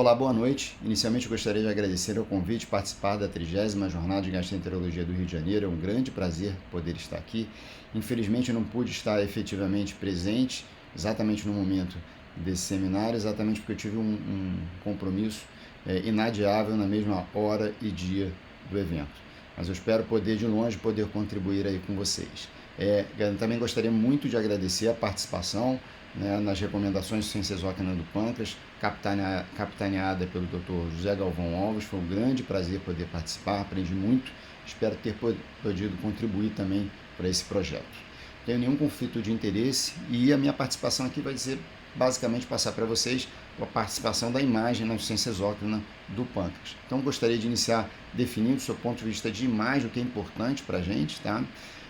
Olá, boa noite. Inicialmente eu gostaria de agradecer o convite de participar da 30ª Jornada de Gastroenterologia do Rio de Janeiro. É um grande prazer poder estar aqui. Infelizmente eu não pude estar efetivamente presente exatamente no momento desse seminário, exatamente porque eu tive um compromisso inadiável na mesma hora e dia do evento. Mas eu espero poder de longe poder contribuir aí com vocês. Eu também gostaria muito de agradecer a participação nas recomendações de ciência exócrina do pâncreas, capitaneada pelo Dr. José Galvão Alves. Foi um grande prazer poder participar, aprendi muito, espero ter podido contribuir também para esse projeto. Não tenho nenhum conflito de interesse e a minha participação aqui vai ser basicamente passar para vocês a participação da imagem na ciência exócrina do pâncreas. Então gostaria de iniciar definindo o seu ponto de vista de imagem, o que é importante para a gente, tá?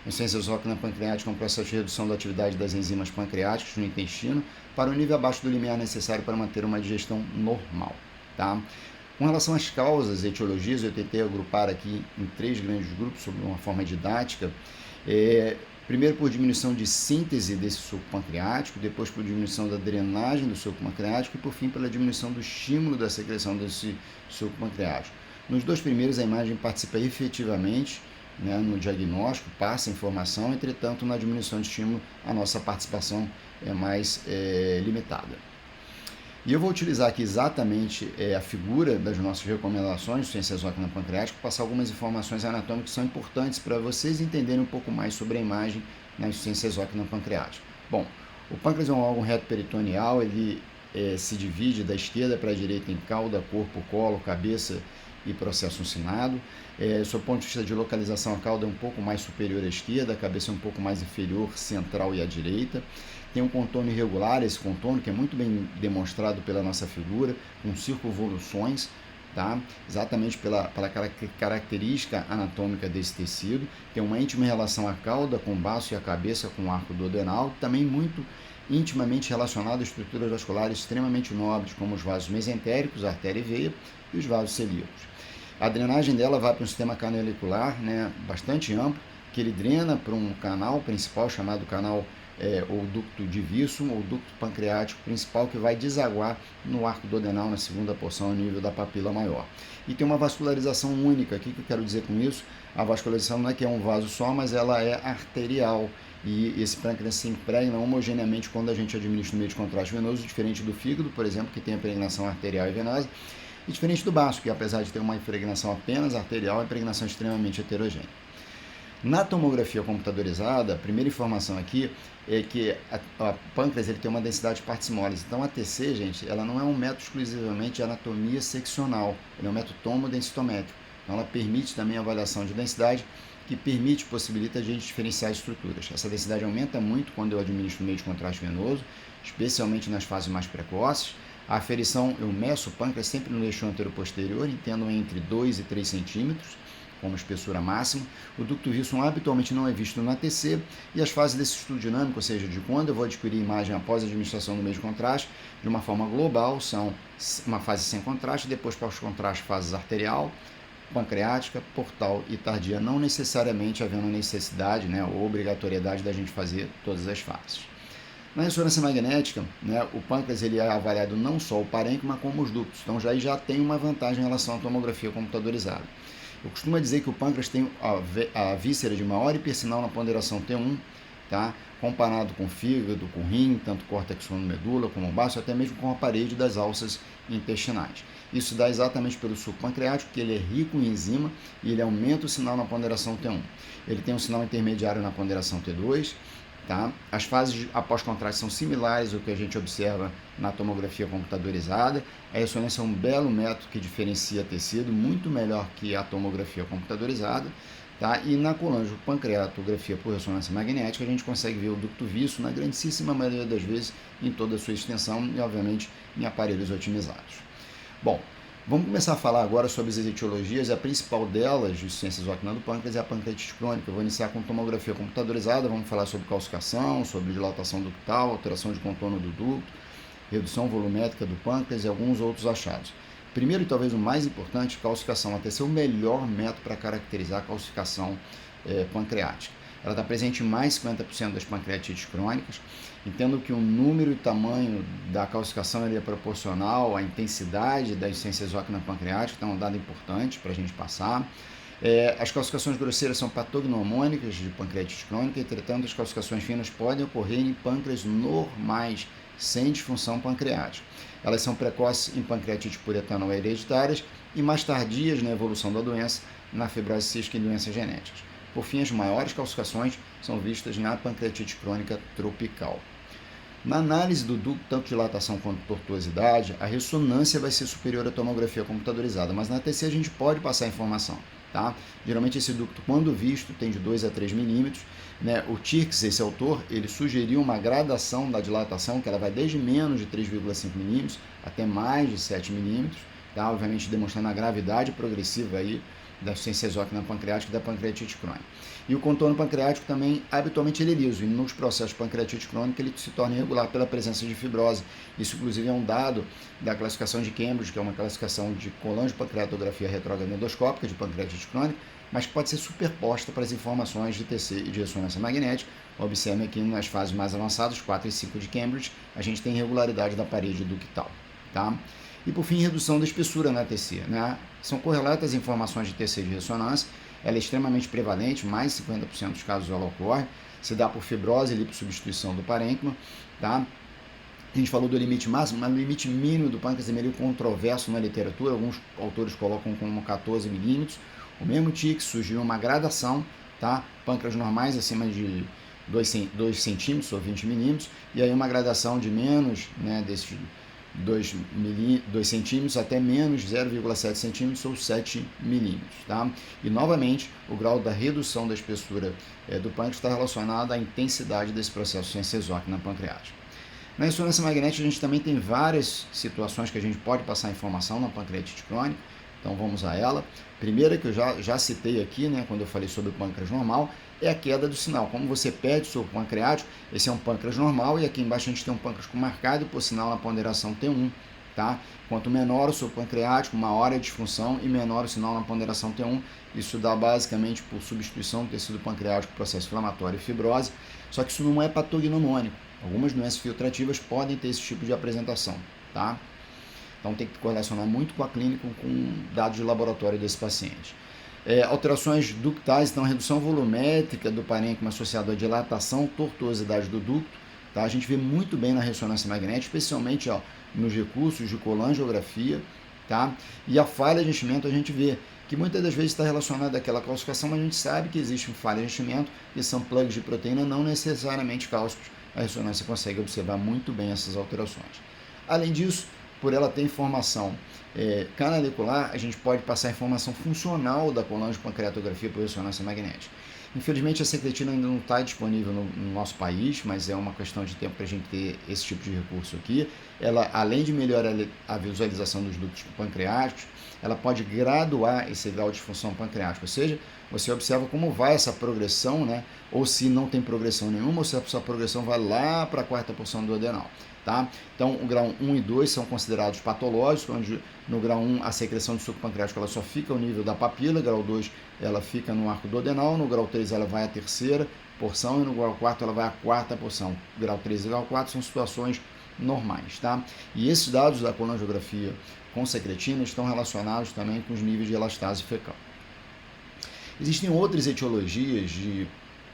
A ciência exócrina pancreática é um processo de redução da atividade das enzimas pancreáticas no intestino para o nível abaixo do limiar necessário para manter uma digestão normal, tá? Com relação às causas e etiologias, eu tentei agrupar aqui em 3 grandes grupos, sob uma forma didática. Primeiro por diminuição de síntese desse suco pancreático, depois por diminuição da drenagem do suco pancreático e por fim pela diminuição do estímulo da secreção desse suco pancreático. Nos 2 primeiros a imagem participa efetivamente no diagnóstico, passa informação, entretanto na diminuição de estímulo a nossa participação é mais limitada. E eu vou utilizar aqui exatamente a figura das nossas recomendações de ciência exócrina pancreática para passar algumas informações anatômicas que são importantes para vocês entenderem um pouco mais sobre a imagem na ciência exócrina pancreática. Bom, o pâncreas é um órgão reto-peritoneal, ele se divide da esquerda para a direita em cauda, corpo, colo, cabeça e processo uncinado. Sob o ponto de vista de localização, a cauda é um pouco mais superior à esquerda, a cabeça é um pouco mais inferior, central e à direita. Tem um contorno irregular, esse contorno que é muito bem demonstrado pela nossa figura, com circunvoluções, tá? Exatamente pela característica anatômica desse tecido. Tem uma íntima relação à cauda com o baço e a cabeça com o arco duodenal, também muito intimamente relacionado a estruturas vasculares extremamente nobres, como os vasos mesentéricos, artéria e veia, e os vasos celíacos. A drenagem dela vai para um sistema canalicular, bastante amplo, que ele drena para um canal principal chamado canal ou ducto divirsum, ou ducto pancreático principal, que vai desaguar no arco duodenal, na segunda porção, ao nível da papila maior. E tem uma vascularização única. O que eu quero dizer com isso? A vascularização não é que é um vaso só, mas ela é arterial. E esse pâncreas se impregna homogeneamente quando a gente administra no meio de contraste venoso, diferente do fígado, por exemplo, que tem a impregnação arterial e venosa, e diferente do baço, que apesar de ter uma impregnação apenas arterial, é uma impregnação extremamente heterogênea. Na tomografia computadorizada, a primeira informação aqui é que a pâncreas ele tem uma densidade de partes moles. Então a TC, gente, ela não é um método exclusivamente de anatomia seccional, ele é um método tomodensitométrico. Então ela permite também a avaliação de densidade, que possibilita a gente diferenciar estruturas. Essa densidade aumenta muito quando eu administro no meio de contraste venoso, especialmente nas fases mais precoces. A aferição, eu meço o pâncreas sempre no eixo anteroposterior, entendo entre 2 e 3 centímetros, como espessura máxima. O ducto virsum habitualmente não é visto na TC, e as fases desse estudo dinâmico, ou seja, de quando eu vou adquirir imagem após a administração do meio de contraste, de uma forma global, são uma fase sem contraste, depois pós-contraste, fases arterial, pancreática, portal e tardia, não necessariamente havendo necessidade ou obrigatoriedade da gente fazer todas as fases. Na ressonância magnética, o pâncreas ele é avaliado não só o parênquima, como os ductos, então já tem uma vantagem em relação à tomografia computadorizada. Eu costumo dizer que o pâncreas tem a víscera de maior hipersinal na ponderação T1, tá? Comparado com o fígado, com o rim, tanto córtex como medula, como o baço, até mesmo com a parede das alças intestinais. Isso dá exatamente pelo suco pancreático, que ele é rico em enzima e ele aumenta o sinal na ponderação T1. Ele tem um sinal intermediário na ponderação T2, tá? As fases após contraste são similares ao que a gente observa na tomografia computadorizada. A ressonância é um belo método que diferencia tecido, muito melhor que a tomografia computadorizada. Tá? E na colangiopancreatografia por ressonância magnética, a gente consegue ver o ducto virsum, na grandíssima maioria das vezes, em toda a sua extensão e, obviamente, em aparelhos otimizados. Bom, vamos começar a falar agora sobre as etiologias. A principal delas, de ciência exócrina do pâncreas, é a pancreatite crônica. Eu vou iniciar com tomografia computadorizada, vamos falar sobre calcificação, sobre dilatação ductal, alteração de contorno do ducto, redução volumétrica do pâncreas e alguns outros achados. Primeiro e talvez o mais importante, calcificação. A TC é o melhor método para caracterizar a calcificação pancreática. ela está presente em mais de 50% das pancreatites crônicas. Entendo que o número e tamanho da calcificação é proporcional à intensidade da insuficiência exócrina pancreática, então é um dado importante para a gente passar. As calcificações grosseiras são patognomônicas de pancreatite crônica, entretanto, as calcificações finas podem ocorrer em pâncreas normais, sem disfunção pancreática. Elas são precoces em pancreatite por etanol hereditárias e mais tardias na evolução da doença, na fibrose cística e doenças genéticas. Por fim, as maiores calcificações são vistas na pancreatite crônica tropical. Na análise do ducto, tanto dilatação quanto tortuosidade, a ressonância vai ser superior à tomografia computadorizada, mas na TC a gente pode passar informação. Tá? Geralmente esse ducto, quando visto, tem de 2 a 3 milímetros. Né? O Tirks, esse autor, ele sugeriu uma gradação da dilatação, que ela vai desde menos de 3,5 milímetros até mais de 7 milímetros, tá? Obviamente demonstrando a gravidade progressiva aí da insuficiência exócrina pancreática e da pancreatite crônica. E o contorno pancreático também, habitualmente, ele é liso, e nos processos de pancreatite crônica ele se torna irregular pela presença de fibrose. Isso, inclusive, é um dado da classificação de Cambridge, que é uma classificação de colangiopancreatografia retrógrada endoscópica de pancreatite crônica, mas que pode ser superposta para as informações de TC e de ressonância magnética. Observe aqui nas fases mais avançadas, 4 e 5 de Cambridge, a gente tem irregularidade da parede ductal. Tá? E, por fim, redução da espessura na TC. Né? São correlatas as informações de TC de ressonância, ela é extremamente prevalente, mais de 50% dos casos ela ocorre, se dá por fibrose e lipossubstituição do parênquima. Tá? A gente falou do limite máximo, mas o limite mínimo do pâncreas é meio controverso na literatura, alguns autores colocam como 14 milímetros. O mesmo TIC sugeriu uma gradação, tá? Pâncreas normais acima de 2 centímetros ou 20 milímetros, e aí uma gradação de menos, né, desses 2 centímetros até menos 0,7 centímetros ou 7 milímetros. Tá? E, novamente, o grau da redução da espessura do pâncreas está relacionado à intensidade desse processo de insuficiência exócrina pancreática. Na ressonância magnética, a gente também tem várias situações que a gente pode passar informação na pancreatite crônica, então vamos a ela. Primeira, que eu já citei aqui, né, quando eu falei sobre o pâncreas normal, é a queda do sinal. Como você perde o soro pancreático, esse é um pâncreas normal, e aqui embaixo a gente tem um pâncreas com marcado por sinal na ponderação T1. Tá? Quanto menor o soro pancreático, maior a disfunção e menor o sinal na ponderação T1. Isso dá basicamente por substituição do tecido pancreático, processo inflamatório e fibrose. Só que isso não é patognomônico. Algumas doenças filtrativas podem ter esse tipo de apresentação. Tá? Então tem que correlacionar muito com a clínica, com dados de laboratório desse paciente. Alterações ductais, então redução volumétrica do parênquima associado à dilatação, tortuosidade do ducto. Tá? A gente vê muito bem na ressonância magnética, especialmente nos recursos de colangiografia. Tá? E a falha de enchimento a gente vê que muitas das vezes está relacionada àquela calcificação, mas a gente sabe que existe uma falha de enchimento, que são plugs de proteína, não necessariamente cálcicos. A ressonância consegue observar muito bem essas alterações. Além disso, por ela ter informação canalicular, a gente pode passar a informação funcional da colangiopancreatografia por ressonância magnética. Infelizmente, a secretina ainda não está disponível no nosso país, mas é uma questão de tempo para a gente ter esse tipo de recurso aqui. Ela, além de melhorar a visualização dos ductos pancreáticos, ela pode graduar esse grau de função pancreática, ou seja, você observa como vai essa progressão, né? Ou se não tem progressão nenhuma, ou se a sua progressão vai lá para a quarta porção do adenal. Tá? Então, o grau 1 e 2 são considerados patológicos, onde no grau 1 a secreção de suco pancreático ela só fica ao nível da papila, grau 2 ela fica no arco duodenal, no grau 3 ela vai à terceira porção e no grau 4 ela vai à quarta porção. Grau 3 e grau 4 são situações normais. Tá? E esses dados da colangiografia com secretina estão relacionados também com os níveis de elastase fecal. Existem outras etiologias de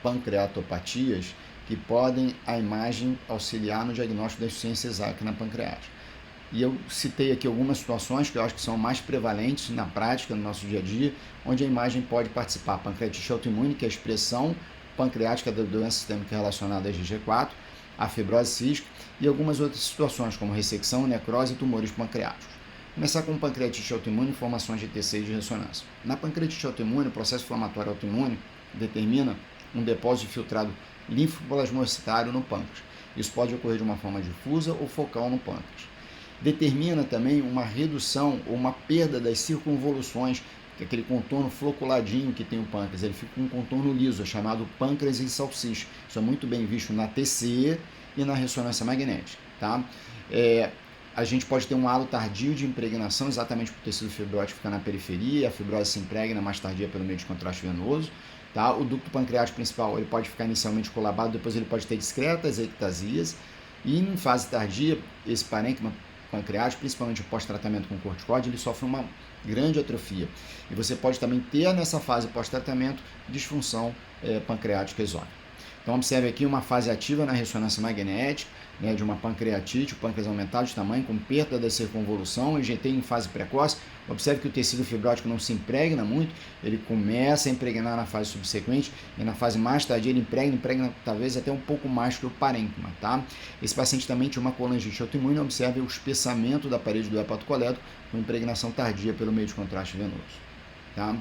pancreatopatias que podem a imagem auxiliar no diagnóstico da insuficiência exócrina pancreática. E eu citei aqui algumas situações que eu acho que são mais prevalentes na prática, no nosso dia a dia, onde a imagem pode participar. Pancreatite autoimune, que é a expressão pancreática da doença sistêmica relacionada à IgG4, a fibrose cística e algumas outras situações, como ressecção, necrose e tumores pancreáticos. Começar com pancreatite autoimune, informações de TC e de ressonância. Na pancreatite autoimune, o processo inflamatório autoimune determina um depósito filtrado linfoplasmocitário no pâncreas. Isso pode ocorrer de uma forma difusa ou focal no pâncreas. Determina também uma redução ou uma perda das circunvoluções, que é aquele contorno floculadinho que tem o pâncreas. Ele fica com um contorno liso, é chamado pâncreas em salsicha. Isso é muito bem visto na TC e na ressonância magnética. Tá? A gente pode ter um halo tardio de impregnação, exatamente porque o tecido fibrótico fica na periferia, a fibrose se impregna mais tardia pelo meio de contraste venoso. Tá? O ducto pancreático principal ele pode ficar inicialmente colabado, depois ele pode ter discretas ectasias, e em fase tardia, esse parênquima pancreático, principalmente pós-tratamento com corticóide, ele sofre uma grande atrofia. E você pode também ter nessa fase pós-tratamento disfunção pancreática exócrina. Então observe aqui uma fase ativa na ressonância magnética, né, de uma pancreatite, o pâncreas aumentado de tamanho, com perda da circunvolução, EGT em fase precoce. Observe que o tecido fibrótico não se impregna muito, ele começa a impregnar na fase subsequente, e na fase mais tardia ele impregna talvez até um pouco mais que o parênquima, tá? Esse paciente também tinha uma colangite autoimune, observe o espessamento da parede do hepatocolédrico com impregnação tardia pelo meio de contraste venoso, tá?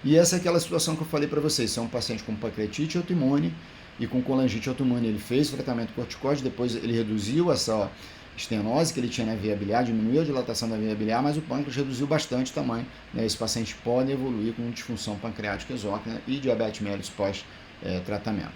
E essa é aquela situação que eu falei para vocês, são um paciente com pancreatite autoimune e com colangite autoimune. Ele fez o tratamento corticóide, depois ele reduziu essa estenose que ele tinha na veia biliar, diminuiu a dilatação da veia biliar, mas o pâncreas reduziu bastante o tamanho, né? Esse paciente pode evoluir com disfunção pancreática exócrina e diabetes mellitus pós-tratamento.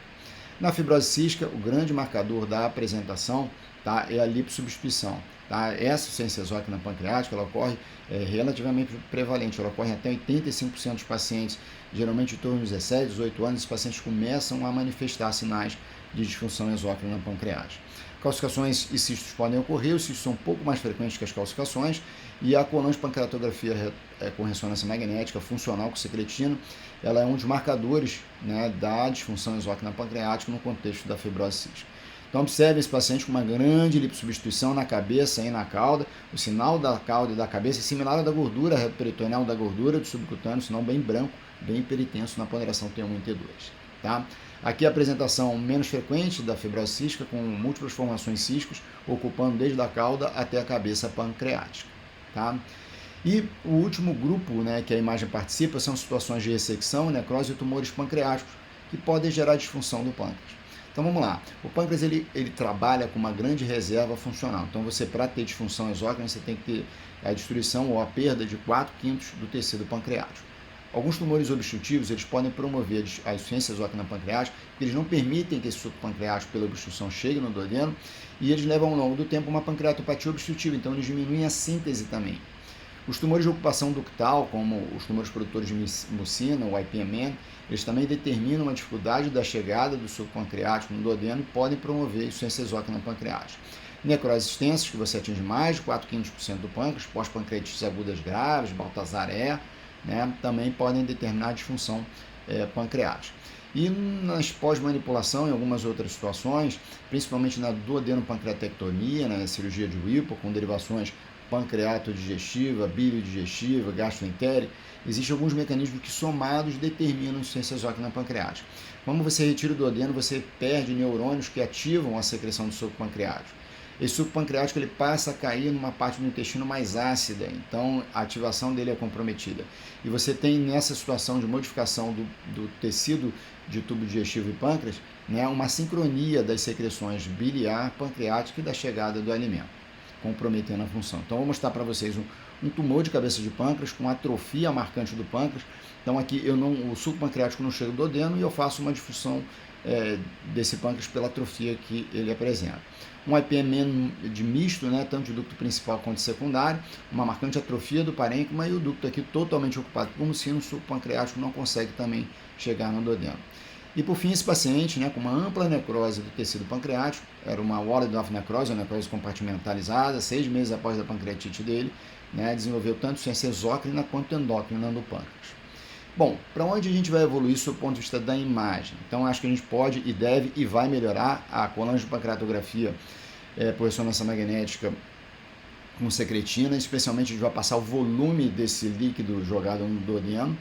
Na fibrose cística, o grande marcador da apresentação, tá, é a lipossubstituição. Tá? Essa insuficiência exócrina pancreática ela ocorre relativamente prevalente, ela ocorre até 85% dos pacientes, geralmente em torno de 17, 18 anos, os pacientes começam a manifestar sinais de disfunção exócrina pancreática. Calcificações e cistos podem ocorrer, os cistos são um pouco mais frequentes que as calcificações, e a colangiopancreatografia com ressonância magnética funcional com secretina, ela é um dos marcadores, né, da disfunção exócrina pancreática no contexto da fibrose cística. Então observe esse paciente com uma grande lipossubstituição na cabeça e na cauda. O sinal da cauda e da cabeça é similar ao da gordura retroperitoneal, da gordura do subcutâneo, sinal bem branco, bem hiperitenso na ponderação T1 e T2. Tá? Aqui a apresentação menos frequente da fibrose cística, com múltiplas formações císticas, ocupando desde a cauda até a cabeça pancreática. Tá? E o último grupo, né, que a imagem participa são situações de ressecção, necrose e tumores pancreáticos, que podem gerar disfunção do pâncreas. Então vamos lá, o pâncreas ele trabalha com uma grande reserva funcional. Então você, para ter disfunção exócrina, você tem que ter a destruição ou a perda de 4/5 do tecido pancreático. Alguns tumores obstrutivos eles podem promover a insuficiência exócrina pancreática, porque eles não permitem que esse suco pancreático pela obstrução chegue no duodeno, e eles levam ao longo do tempo uma pancreatopatia obstrutiva, então eles diminuem a síntese também. Os tumores de ocupação ductal, como os tumores produtores de mucina, o IPMN, eles também determinam a dificuldade da chegada do suco pancreático no duodeno e podem promover insuficiência exócrina pancreática. Necroses extensas, que você atinge mais de 4/5 do pâncreas, pós-pancreatites agudas graves, Baltazar-E, né, também podem determinar a disfunção pancreática. E nas pós-manipulação, em algumas outras situações, principalmente na duodenopancreatectomia, na cirurgia de Whipple, com derivações pancreatodigestiva, biliodigestiva, gastroentérica, existem alguns mecanismos que somados determinam a insuficiência exócrina pancreática. Como você retira o duodeno, você perde neurônios que ativam a secreção do suco pancreático. Esse suco pancreático ele passa a cair numa parte do intestino mais ácida, então a ativação dele é comprometida. E você tem nessa situação de modificação do tecido de tubo digestivo e pâncreas, né, uma sincronia das secreções biliar, pancreática e da chegada do alimento, comprometendo a função. Então, vou mostrar para vocês um tumor de cabeça de pâncreas com atrofia marcante do pâncreas. Então, aqui o suco pancreático não chega do duodeno e eu faço uma difusão desse pâncreas pela atrofia que ele apresenta. Um IPMN de misto, né, tanto de ducto principal quanto secundário, uma marcante atrofia do parênquima e o ducto aqui totalmente ocupado por mucina, o suco pancreático não consegue também chegar no duodeno. E por fim, esse paciente, né, com uma ampla necrose do tecido pancreático, era uma ward-off necrose, uma necrose compartimentalizada, 6 meses após a pancreatite dele, né, desenvolveu tanto insuficiência exócrina quanto endócrina do pâncreas. Bom, para onde a gente vai evoluir sob o ponto de vista da imagem? Então, acho que a gente pode e deve e vai melhorar a colangiopancreatografia por ressonância magnética com secretina, especialmente a gente vai passar o volume desse líquido jogado no duodeno.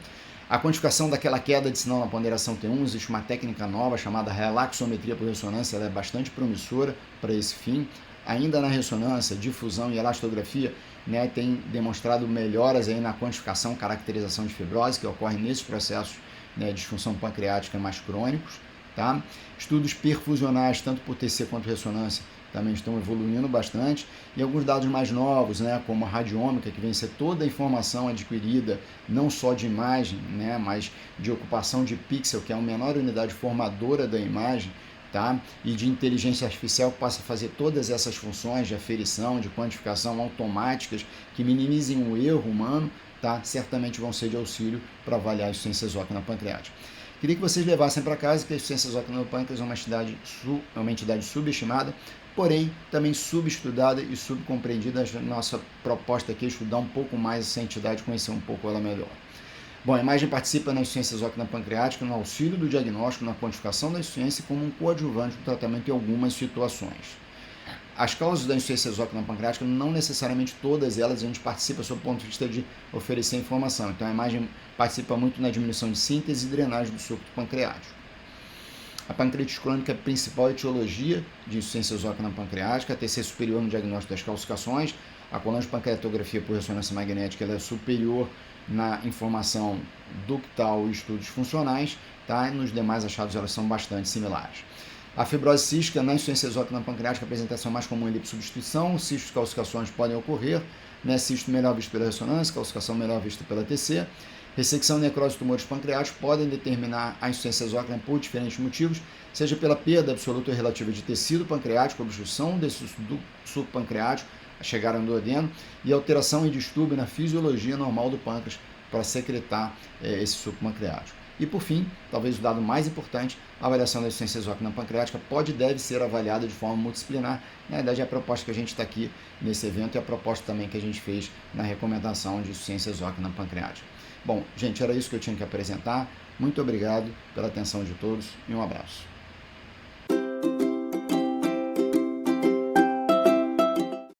A quantificação daquela queda de sinal na ponderação T1, existe uma técnica nova chamada relaxometria por ressonância, ela é bastante promissora para esse fim. Ainda na ressonância, difusão e elastografia, né, tem demonstrado melhoras aí na quantificação, caracterização de fibrose, que ocorre nesses processos, né, de disfunção pancreática mais crônicos. Tá? Estudos perfusionais, tanto por TC quanto ressonância, também estão evoluindo bastante, e alguns dados mais novos, né, como a radiômica, que vem ser toda a informação adquirida, não só de imagem, né, mas de ocupação de pixel, que é a menor unidade formadora da imagem, tá? E de inteligência artificial que passa a fazer todas essas funções de aferição, de quantificação automáticas, que minimizem o erro humano, tá? Certamente vão ser de auxílio para avaliar a insuficiência exócrina pancreática. Queria que vocês levassem para casa que a insuficiência exócrina do pâncreas é uma entidade subestimada, porém também subestudada e subcompreendida. A nossa proposta aqui é estudar um pouco mais essa entidade, conhecer um pouco ela melhor. Bom, a imagem participa na insuficiência exócrina pancreática no auxílio do diagnóstico, na quantificação da insuficiência como um coadjuvante do tratamento em algumas situações. As causas da insuficiência exócrina pancreática, não necessariamente todas elas, a gente participa sob o ponto de vista de oferecer informação. Então a imagem participa muito na diminuição de síntese e drenagem do suco pancreático. A pancreatite crônica é a principal etiologia de insuficiência exócrina pancreática, a TC superior no diagnóstico das calcificações. A colangiopancreatografia por ressonância magnética ela é superior na informação ductal e estudos funcionais, tá? E nos demais achados elas são bastante similares. A fibrose cística na insuficiência exócrina pancreática, a apresentação mais comum é lipossubstituição, cistos e calcificações podem ocorrer, né? Cisto melhor visto pela ressonância, calcificação melhor vista pela TC. Ressecção, necrose e tumores pancreáticos podem determinar a insuficiência exócrina por diferentes motivos, seja pela perda absoluta e relativa de tecido pancreático, obstrução desse suco pancreático, a chegar ao duodeno, e alteração e distúrbio na fisiologia normal do pâncreas para secretar esse suco pancreático. E por fim, talvez o dado mais importante, a avaliação da insuficiência exócrina pancreática pode e deve ser avaliada de forma multidisciplinar. Na verdade, é a proposta que a gente está aqui nesse evento e a proposta também que a gente fez na recomendação de insuficiência exócrina pancreática. Bom, gente, era isso que eu tinha que apresentar. Muito obrigado pela atenção de todos e um abraço.